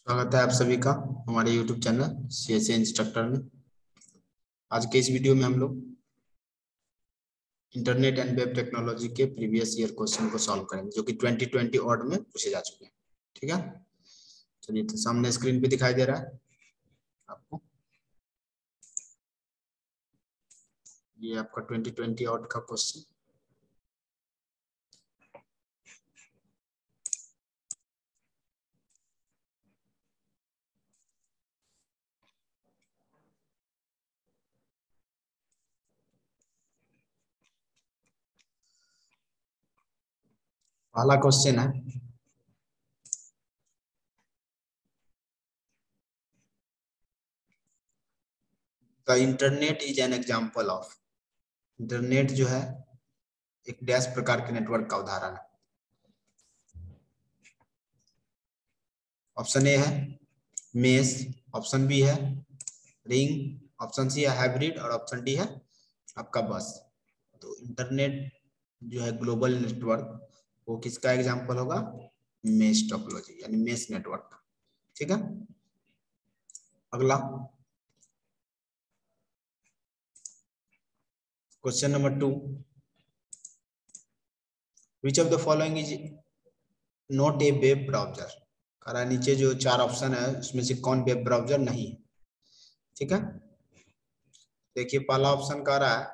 स्वागत है आप सभी का हमारे YouTube चैनल CSA इंस्ट्रक्टर में। आज के इस वीडियो में हम लोग इंटरनेट एंड वेब टेक्नोलॉजी के प्रीवियस ईयर क्वेश्चन को सॉल्व करेंगे जो कि 2020 ऑड में पूछे जा चुके हैं। ठीक है, चलिए तो सामने स्क्रीन पे दिखाई दे रहा है आपको, ये आपका 2020 ऑड का क्वेश्चन। पहला क्वेश्चन है, the internet is an example of. Internet जो है एक डैश प्रकार के नेटवर्क का उदाहरण है। ऑप्शन ए है मेश, ऑप्शन बी है रिंग, ऑप्शन सी है हाइब्रिड और ऑप्शन डी है आपका बस। तो इंटरनेट जो है ग्लोबल नेटवर्क, वो किसका एग्जांपल होगा? मेश टोपोलॉजी यानी मेश नेटवर्क। ठीक है, अगला question number 2, which of the following is not a web browser. कह रहा है नीचे जो 4 ऑप्शन है उसमें से कौन वेब ब्राउजर नहीं है। ठीक है, देखिए पहला ऑप्शन कह रहा है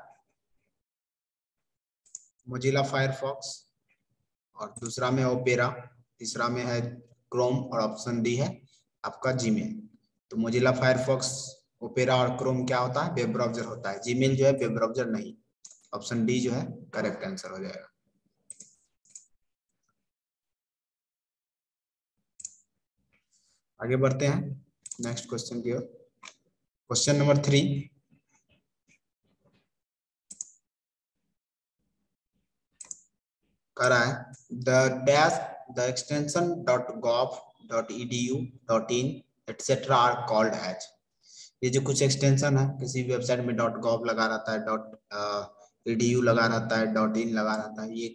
मोजिला फायरफॉक्स, और दूसरा में ओपेरा, तीसरा में है क्रोम और ऑप्शन डी है आपका जीमेल। तो मोजिला फायरफॉक्स, ओपेरा और क्रोम क्या होता है? वेब ब्राउजर होता है। जीमेल जो है वेब ब्राउजर नहीं। ऑप्शन डी जो है करेक्ट आंसर हो जाएगा। आगे बढ़ते हैं नेक्स्ट क्वेश्चन की ओर। क्वेश्चन नंबर 3, कह रहा है the dash the extension .gov.edu.in etc are called as. ये जो कुछ एक्सटेंशन है किसी वेबसाइट में .gov लगा रहता है, .edu लगा रहता है, .in लगा रहता है, ये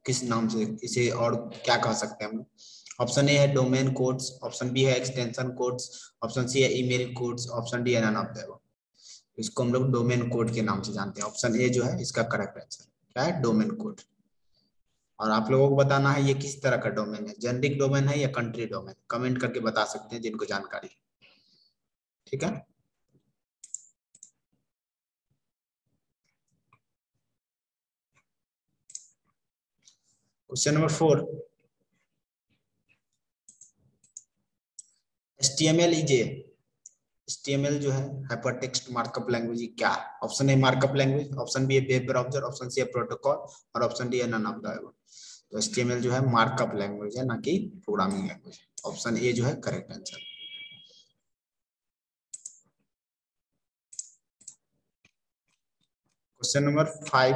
किस नाम से इसे और क्या कह सकते हैं हम? ऑप्शन ए है डोमेन कोड्स, ऑप्शन बी है एक्सटेंशन कोड्स, ऑप्शन सी है ईमेल कोड्स, ऑप्शन डी है नन ऑफ द अबव। इसको हम लोग डोमेन कोड के नाम से जानते हैं। ऑप्शन ए जो है इसका करेक्ट आंसर क्या है? Domain code. और आप लोगों को बताना है ये किस तरह का डोमेन है, जेनेरिक डोमेन है या कंट्री डोमेन। कमेंट करके बता सकते हैं जिनको जानकारी है। ठीक है, question number 4, HTML is A. HTML जो है हाइपरटेक्स्ट मार्कअप लैंग्वेज क्या है? Option A markup language, option B है वेब ब्राउजर, ऑप्शन सी है प्रोटोकॉल और ऑप्शन डी है नन ऑफ द अबव। तो HTML जो है मार्कअप लैंग्वेज है, ना कि प्रोग्रामिंग लैंग्वेज। ऑप्शन ए जो है correct answer. Question number 5,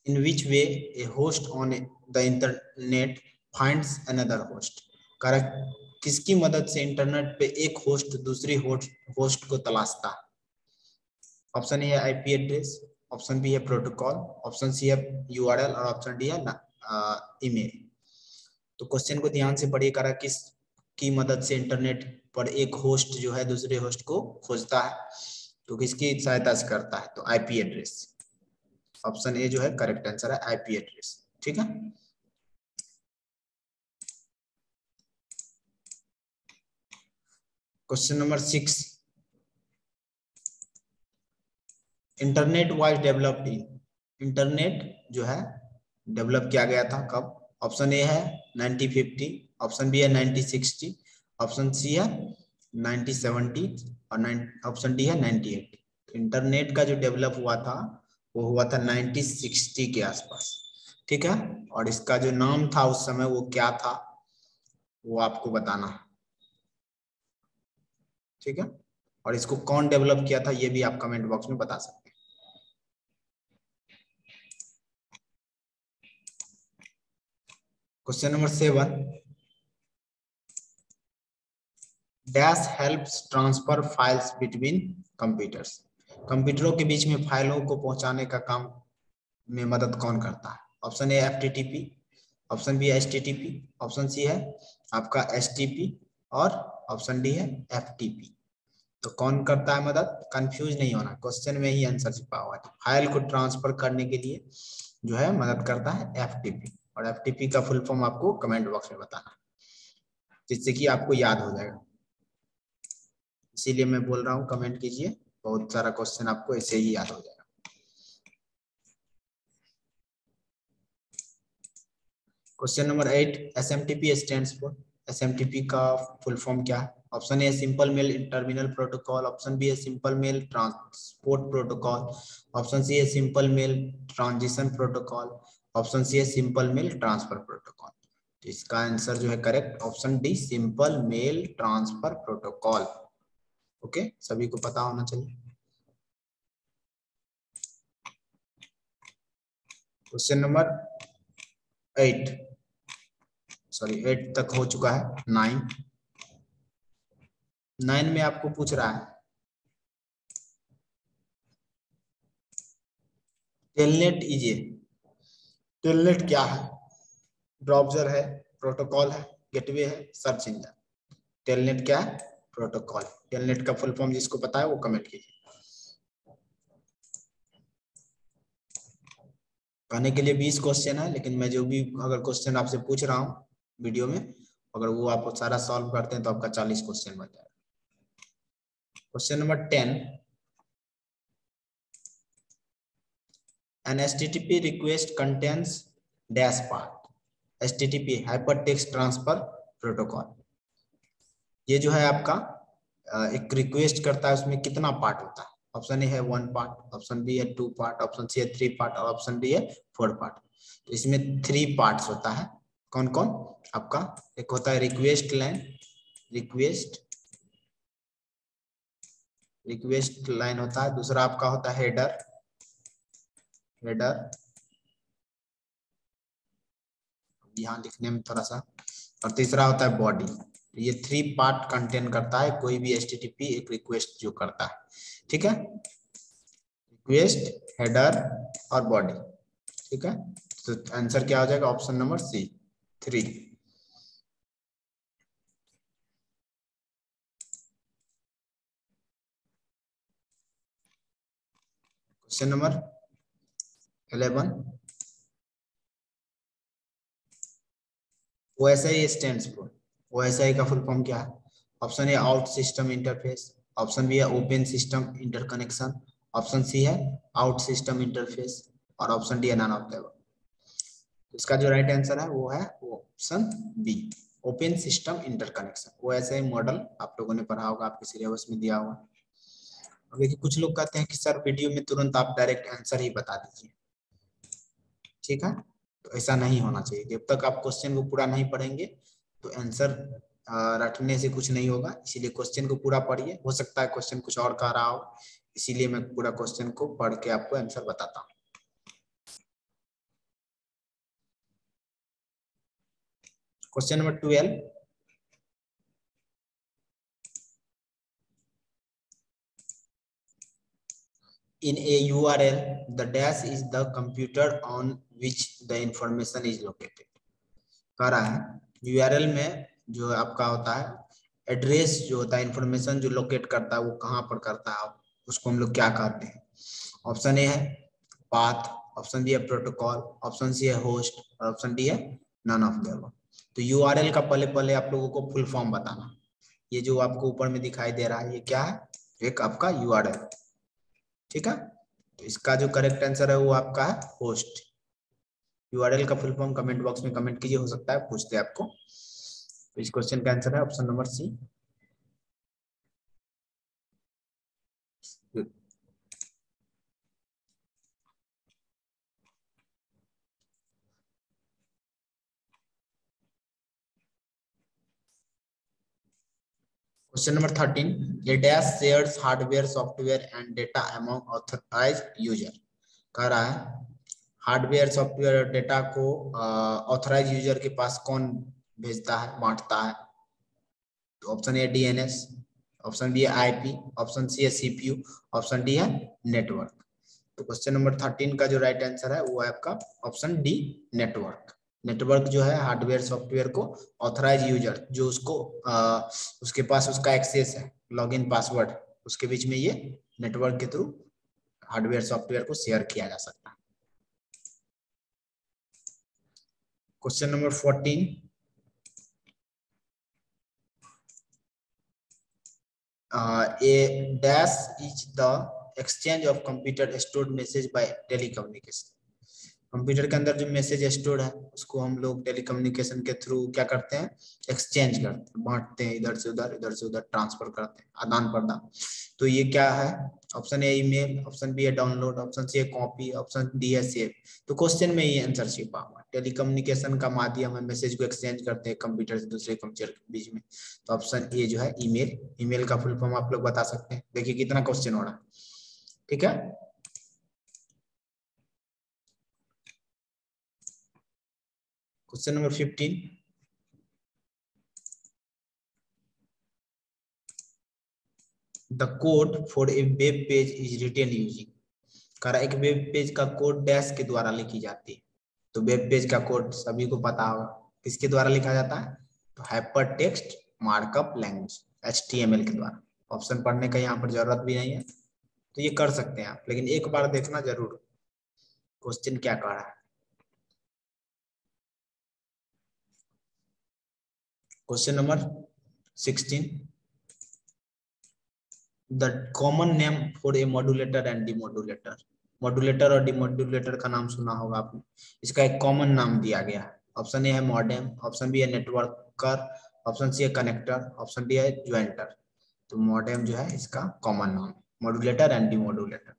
in which way a host on the internet finds another host। Correct, किसकी मदद से इंटरनेट पे एक होस्ट दूसरी होस्ट को तलाशता है? ऑप्शन ए है आईपी एड्रेस, ऑप्शन बी है प्रोटोकॉल, ऑप्शन सी है यूआरएल और ऑप्शन डी है ईमेल। तो क्वेश्चन को ध्यान से पढ़िए। करेक्ट, किस की मदद से इंटरनेट पर एक होस्ट जो है दूसरे होस्ट को खोजता है? तो किसकी सहायता से करता है? तो आईपी एड्रेस। ऑप्शन ए जो है करेक्ट आंसर है आईपी एड्रेस। ठीक है, question number 6, internet was developed in. Internet जो है डेवलप किया गया था कब? ऑप्शन ए है 1950, ऑप्शन बी है 1960, ऑप्शन सी है 1970 और ऑप्शन डी है 98। इंटरनेट का जो डेवलप हुआ था वो हुआ था 1960 के आसपास। ठीक है, और इसका जो नाम था उस समय वो क्या था वो आपको बताना है। ठीक है, और इसको कौन डेवलप किया था ये भी आप कमेंट बॉक्स में बता सकते हैं। Question number 7, dash helps transfer files between computers. कंप्यूटरों के बीच में फाइलों को पहुंचाने का काम में मदद कौन करता है? Option A FTTP, option B है HTTP, ऑप्शन सी है आपका STP और ऑप्शन डी है FTP। तो कौन करता है मदद? कंफ्यूज नहीं होना, क्वेश्चन में ही आंसर छिपा हुआ है। फाइल को ट्रांसफर करने के लिए जो है मदद करता है FTP, और FTP का फुल फॉर्म आपको कमेंट बॉक्स में बताना, जिससे कि आपको याद हो जाएगा। इसीलिए मैं बोल रहा हूँ कमेंट कीजिए, बहुत सारा क्वेश्चन आपको ऐसे ही याद हो जाएगा। Question number 8, SMTP stands for. SMTP का फुल फॉर्म क्या है? Option A simple mail terminal protocol, option B है simple mail transport protocol, option C है simple mail transition protocol, option C है सिंपल मेल ट्रांसफर प्रोटोकॉल। तो इसका answer जो है correct option D, simple mail transfer protocol. Okay, सभी को पता होना चाहिए। क्वेश्चन नंबर 8 तक हो चुका है। 9 में आपको पूछ रहा है टेलनेट इजे। टेलनेट क्या है? ब्राउज़र है, प्रोटोकॉल है, गेटवे है, सर्च इंजन। टेलनेट क्या है? प्रोटोकॉल। टेलनेट का फुल फॉर्म जिसको पता है वो कमेंट कीजिए। कहने के लिए 20 क्वेश्चन है, लेकिन मैं जो भी अगर क्वेश्चन आपसे पूछ रहा हूँ वीडियो में, अगर वो आप सारा सॉल्व करते हैं तो आपका 40 क्वेश्चन बन जाएगा। Question number 10, an HTTP request contains dash part. HTTP hypertext transfer protocol। ये जो है आपका एक रिक्वेस्ट करता है, उसमें कितना पार्ट होता है? ऑप्शन ए है 1 पार्ट, ऑप्शन बी है 2 पार्ट, ऑप्शन सी है 3 पार्ट और ऑप्शन डी है 4 पार्ट। तो इसमें 3 पार्ट्स होता है। कौन कौन? आपका एक होता है रिक्वेस्ट लाइन, रिक्वेस्ट लाइन होता है। दूसरा आपका होता है हेडर, यहाँ लिखने में थोड़ा सा, और तीसरा होता है बॉडी। ये 3 पार्ट कंटेन करता है कोई भी HTTP एक रिक्वेस्ट जो करता है। ठीक है, रिक्वेस्ट, हेडर और बॉडी। ठीक है, तो आंसर क्या हो जाएगा? Option number C, 3। Question number 11, OSI stands for. OSI का फुल फॉर्म क्या है? Option A out system interface, option B है open system interconnection, option C है आउट सिस्टम इंटरफेस और ऑप्शन डी है नन ऑफ द। इसका जो right answer है वो है option B, open system interconnection. OSI model आप लोगों ने पढ़ा होगा, आपके सिलेबस में दिया हुआ। अब देखिए कुछ लोग कहते हैं कि सर वीडियो में तुरंत आप डायरेक्ट आंसर ही बता दीजिए। ठीक है, तो ऐसा नहीं होना चाहिए। जब तक आप क्वेश्चन को पूरा नहीं पढ़ेंगे तो आंसर रटने से कुछ नहीं होगा। इसीलिए क्वेश्चन को पूरा पढ़िए। हो सकता है क्वेश्चन कुछ और कह रहा हो, इसीलिए मैं पूरा क्वेश्चन को पढ़ के आपको आंसर बताता हूँ। Question number 12, in a URL the dash is the computer on which the information is located। कह रहा है URL में जो आपका होता है एड्रेस, जो होता है इंफॉर्मेशन जो लोकेट करता है वो कहाँ पर करता है, उसको हम लोग क्या कहते हैं? ऑप्शन ए है पाथ, ऑप्शन बी है प्रोटोकॉल, ऑप्शन सी है होस्ट और ऑप्शन डी है नन ऑफ द अबव। तो URL का पहले पहले आप लोगों को फुल फॉर्म बताना। ये जो आपको ऊपर में दिखाई दे रहा है ये क्या है? एक आपका URL। ठीक है, तो इसका जो करेक्ट आंसर है वो आपका है होस्ट। URL का फुल फॉर्म कमेंट बॉक्स में कमेंट कीजिए, हो सकता है पूछते आपको। तो इस क्वेश्चन का आंसर है option number C. Question number 13, a dash shares hardware software and data among authorized user. कह रहा है हार्डवेयर सॉफ्टवेयर और डेटा को ऑथराइज यूजर के पास कौन भेजता है, बांटता है? तो option A DNS, option B है IP, ऑप्शन सी है CPU, ऑप्शन डी है नेटवर्क। तो क्वेश्चन नंबर 13 का जो राइट आंसर है वो है आपका ऑप्शन डी, नेटवर्क। नेटवर्क जो है हार्डवेयर सॉफ्टवेयर को ऑथराइज यूजर जो उसको उसके पास उसका एक्सेस है, लॉगिन पासवर्ड, उसके बीच में ये नेटवर्क के थ्रू हार्डवेयर सॉफ्टवेयर को शेयर किया जा सकता है। Question number 14, a dash is the exchange of computer stored message by telecommunication। Computer के अंदर जो मैसेज स्टोर है उसको हम लोग टेलीकम्युनिकेशन के थ्रू क्या करते हैं, एक्सचेंज करते हैं, बांटते हैं, इधर से उधर ट्रांसफर करते हैं, आदान प्रदान। तो ये क्या है, option A email, option B है डाउनलोड, ऑप्शन सी है कॉपी, ऑप्शन डी है सेव। तो क्वेश्चन में ये आंसर छिपा हुआ है, टेलीकम्युनिकेशन का माध्यम है, मैसेज को एक्सचेंज करते हैं कंप्यूटर से दूसरे कंप्यूटर के बीच में। तो ऑप्शन ए जो है ईमेल, ईमेल का फुल फॉर्म आप लोग बता सकते हैं। देखिए कितना क्वेश्चन हो रहा है, ठीक है। Question number 15, the code for a web page is written using. कर एक वेब पेज का कोड डैश के द्वारा लिखी जाती है। तो वेब पेज का कोड सभी को पता होगा किसके द्वारा लिखा जाता है, तो hyper text markup language HTML के द्वारा। ऑप्शन पढ़ने का यहाँ पर जरूरत भी नहीं है, तो ये कर सकते हैं आप, लेकिन एक बार देखना जरूर क्वेश्चन क्या कह रहा है। Question number 16, the common name for a modulator and demodulator. Modulator और डिमॉड्यूलेटर का नाम सुना होगा आपने, इसका एक कॉमन नाम दिया गया है। ऑप्शन ए है मॉडेम, ऑप्शन बी है नेटवर्कर, ऑप्शन सी है कनेक्टर, ऑप्शन डी है ज्वाइंटर। तो मॉडेम जो है इसका कॉमन नाम है, modulator and demodulator.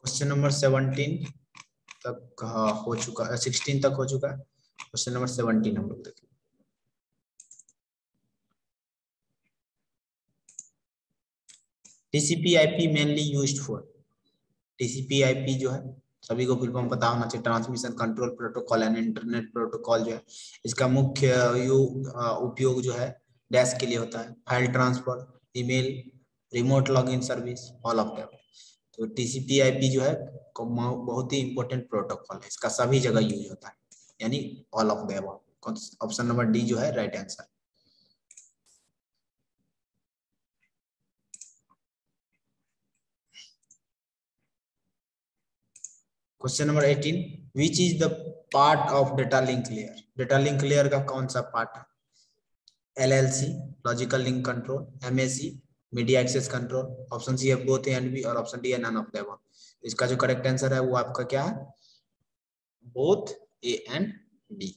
Question number 17 तक हो चुका है, 16 तक हो चुका है। क्वेश्चन नंबर 17 हम लोग देखें। TCP/IP mainly used for, TCP/IP जो है सभी को फुल फॉर्म पता होना चाहिए, transmission control protocol and internet protocol जो है इसका मुख्य उपयोग जो है डैश के लिए होता है, file transfer, email, remote login service, all of that. तो TCP/IP जो है बहुत ही इंपॉर्टेंट प्रोटोकॉल है, इसका सभी जगह यूज होता है, यानी all of the above. Option number D जो है right answer. Question number 18, which is the part of data link layer. Data link layer का कौन सा पार्ट है, LLC, logical link control, MAC, media access control, option C है both A and B, और option D है none of the above. इसका जो correct answer है वो आपका क्या है, बोथ ए एंड बी,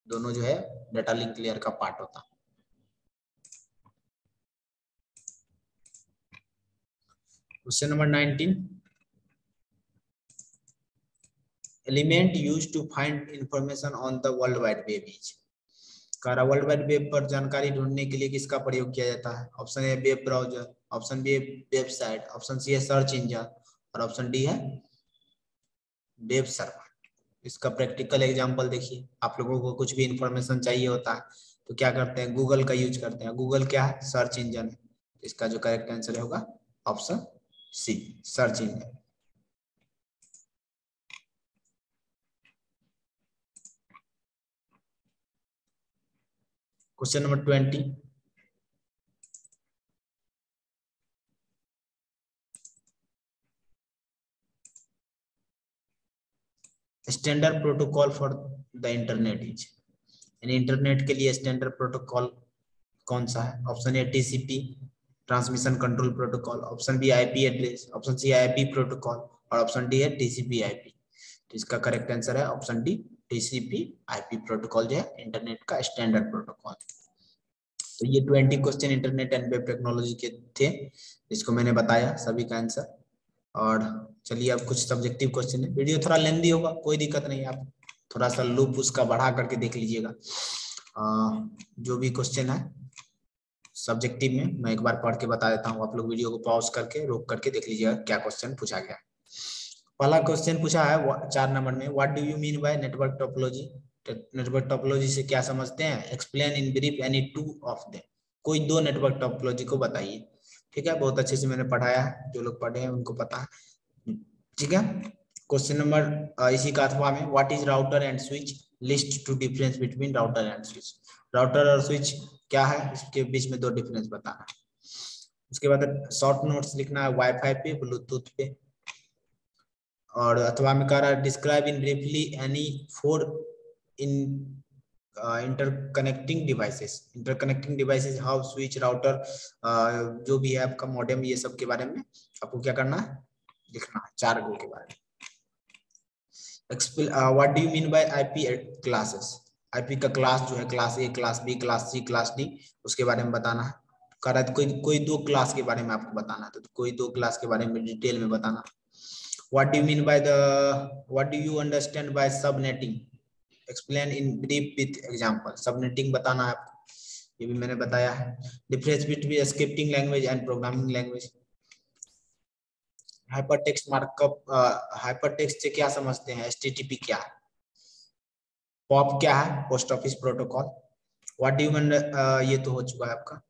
दोनों जो है डेटा लिंक लेयर का पार्ट होता है। Question number 19, element used to find information on the world wide web is. कारा वर्ल्ड वाइड वेब पर जानकारी ढूंढने के लिए किसका प्रयोग किया जाता है, option A web browser, option B website, option C है सर्च इंजन, और ऑप्शन डी है वेब सर्वर। इसका प्रैक्टिकल एग्जांपल देखिए, आप लोगों को कुछ भी इंफॉर्मेशन चाहिए होता है तो क्या करते हैं, गूगल का यूज करते हैं। गूगल क्या है, सर्च इंजन है। इसका जो करेक्ट आंसर होगा option C, search engine. Question number 20, standard protocol for the internet is, यानी इंटरनेट के लिए स्टैंडर्ड प्रोटोकॉल कौन सा है, option A TCP, transmission control protocol, option B IP address, option C IP protocol, और option D है TCP/IP। तो इसका करेक्ट आंसर है ऑप्शन डी, TCP/IP प्रोटोकॉल जो है इंटरनेट का स्टैंडर्ड प्रोटोकॉल। तो ये 20 question internet and web technology के थे, जिसको मैंने बताया सभी का आंसर। और चलिए अब कुछ सब्जेक्टिव क्वेश्चन है, वीडियो थोड़ा लेंदी होगा, कोई दिक्कत नहीं, आप थोड़ा सा लूप उसका बढ़ा करके देख लीजिएगा। जो भी क्वेश्चन है सब्जेक्टिव में मैं एक बार पढ़ के बता देता हूँ, आप लोग वीडियो को पॉज करके रोक करके देख लीजिएगा क्या क्वेश्चन पूछा गया। पहला क्वेश्चन पूछा है 4 नंबर में, what do you mean bye network topology. Network topology से क्या समझते हैं? Explain in brief any two of them, कोई दो नेटवर्क टोपोलॉजी को बताइए। ठीक है, बहुत अच्छे से मैंने पढ़ाया है, जो लोग पढ़े हैं उनको पता है। ठीक है, क्वेश्चन नंबर इसी का अथवा में, what is router and switch, list two difference between router and switch. Router और स्विच क्या है, इसके बीच में दो डिफरेंस बताना है। उसके बाद शॉर्ट नोट्स लिखना है वाईफाई पे, ब्लूटूथ पे। और अथवा में कह रहा है describe in briefly any four in interconnecting devices. Interconnecting devices how switch router जो भी है आपका मॉडेम, ये सब के बारे में आपको क्या करना है, लिखना है, चार गो के बारे में। What do you mean by IP classes. IP का क्लास जो है, class A, class B, class C, class D, उसके बारे में बताना है। कह रहा है कोई दो क्लास के बारे में आपको बताना है, तो कोई दो क्लास के बारे में डिटेल में बताना। What do you mean by what do you understand by subnetting? Explain in brief with example. Subnetting बताना है आपको, ये भी मैंने बताया है। Difference between scripting language and programming language. Hypertext markup, hypertext से क्या समझते हैं, HTTP क्या है, POP क्या है, post office protocol. What do you ये तो हो चुका है आपका।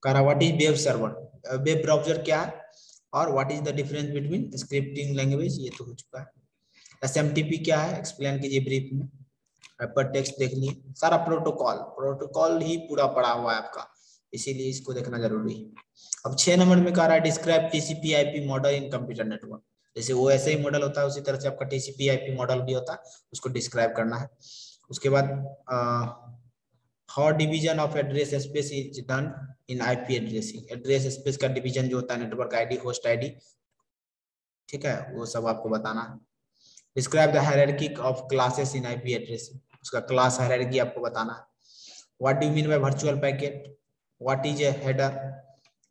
कह रहा what is web server, web browser क्या है, और what is the difference between scripting language, ये तो हो चुका है। एसएमटीपी क्या है, एक्सप्लेन कीजिए ब्रीफ में। हाइपर टेक्स्ट देख लिए, सारा प्रोटोकॉल ही पूरा पड़ा हुआ है आपका, इसीलिए इसको देखना जरूरी है। अब 6 नंबर में कह रहा है डिस्क्राइब टीसीपी आईपी मॉडल इन कंप्यूटर नेटवर्क। जैसे वो ऐसे ही मॉडल होता है, उसी तरह से आपका टीसीपी आईपी मॉडल भी होता है, उसको डिस्क्राइब करना है। उसके बाद how division of address space is done in IP addressing. Address space का डिवीजन जो होता है, नेटवर्क आईडी, होस्ट आईडी, ठीक है, वो सब आपको बताना है। Describe the hierarchy of classes in IP addressing, उसका क्लास हायरार्की आपको बताना है। What do you mean bye virtual packet, what is a header,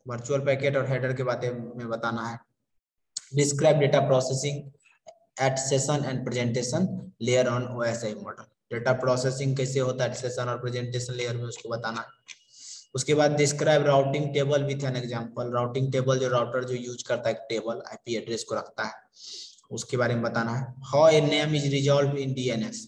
virtual packet और हेडर के बारे में बताना है। Describe data processing eight session and presentation layer on OSI model. Data processing कैसे होता है सेशन और प्रेजेंटेशन लेयर में, उसको बताना है। उसके बाद describe routing table with an example. Routing table जो राउटर जो यूज करता है, एक टेबल आईपी एड्रेस को रखता है, उसके बारे में बताना है। How a name is resolve in DNS,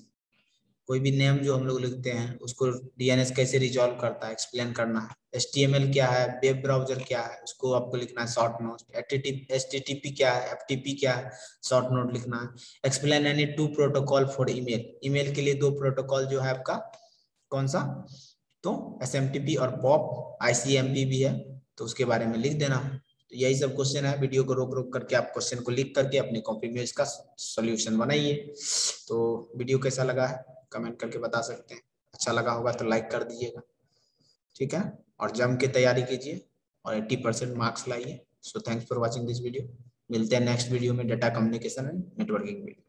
कोई भी नेम जो हम लोग लिखते हैं उसको डीएनएस कैसे रिजॉल्व करता है, एक्सप्लेन करना है। एचटीएमएल क्या है, वेब ब्राउजर क्या है, उसको आपको लिखना है शॉर्ट नोट। एचटीटीपी क्या है, एफटीपी क्या है, शॉर्ट नोट लिखना है। Explain any two protocol for email, email के लिए दो प्रोटोकॉल जो है आपका, कौन सा, तो एसएमटीपी और पॉप। आईसीएमपी भी है, तो उसके बारे में लिख देना। तो यही सब क्वेश्चन है, वीडियो को रोक रोक करके आप क्वेश्चन को लिख करके अपनी कॉपी में इसका सॉल्यूशन बनाइए। तो वीडियो कैसा लगा है कमेंट करके बता सकते हैं, अच्छा लगा होगा तो लाइक कर दीजिएगा, ठीक है, और जम के तैयारी कीजिए और 80% मार्क्स लाइए। So thanks for watching this video, मिलते हैं नेक्स्ट वीडियो में, data communication and networking video.